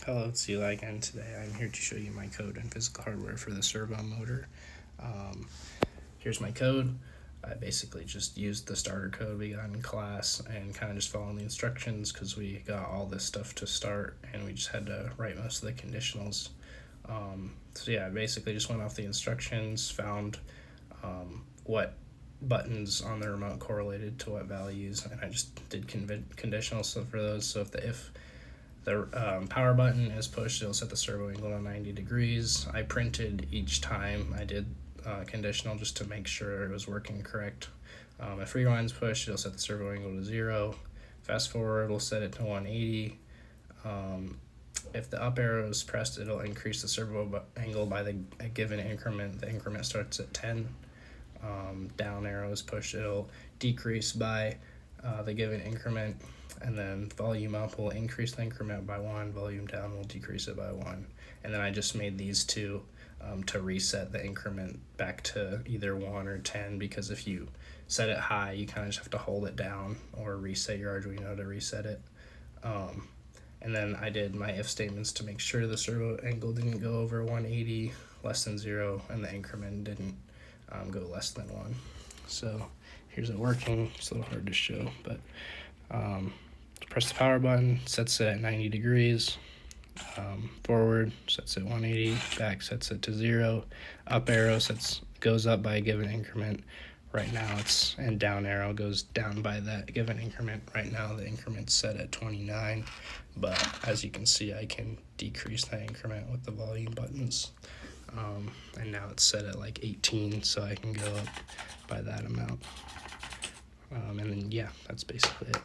Hello, it's Eli again. Today I'm here to show you my code and physical hardware for the servo motor. Here's my code. I basically just used the starter code we got in class and kind of just following the instructions because we got all this stuff to start and we just had to write most of the conditionals. So yeah, I basically just went off the instructions, found what buttons on the remote correlated to what values, and I just did conditional stuff for those. So if the power button is pushed, it'll set the servo angle to 90 degrees. I printed each time I did conditional just to make sure it was working correct. If rewind's pushed, it'll set the servo angle to 0. Fast forward, it'll set it to 180. If the up arrow is pressed, it'll increase the servo angle by a given increment. The increment starts at 10. Down arrow is pushed, it'll decrease by the given increment, and then volume up will increase the increment by 1, volume down will decrease it by 1. And then I just made these two to reset the increment back to either 1 or 10, because if you set it high, you kind of just have to hold it down or reset your Arduino to reset it. And then I did my if statements to make sure the servo angle didn't go over 180, less than 0, and the increment didn't go less than 1. So here's it working. It's a little hard to show, but press the power button, sets it at 90 degrees. Forward sets it 180, back sets it to 0. Up arrow goes up by a given increment. Right now and down arrow goes down by that given increment. Right now the increment's set at 29, but as you can see, I can decrease that increment with the volume buttons. And now it's set at like 18, so I can go up by that amount. And then yeah, that's basically it.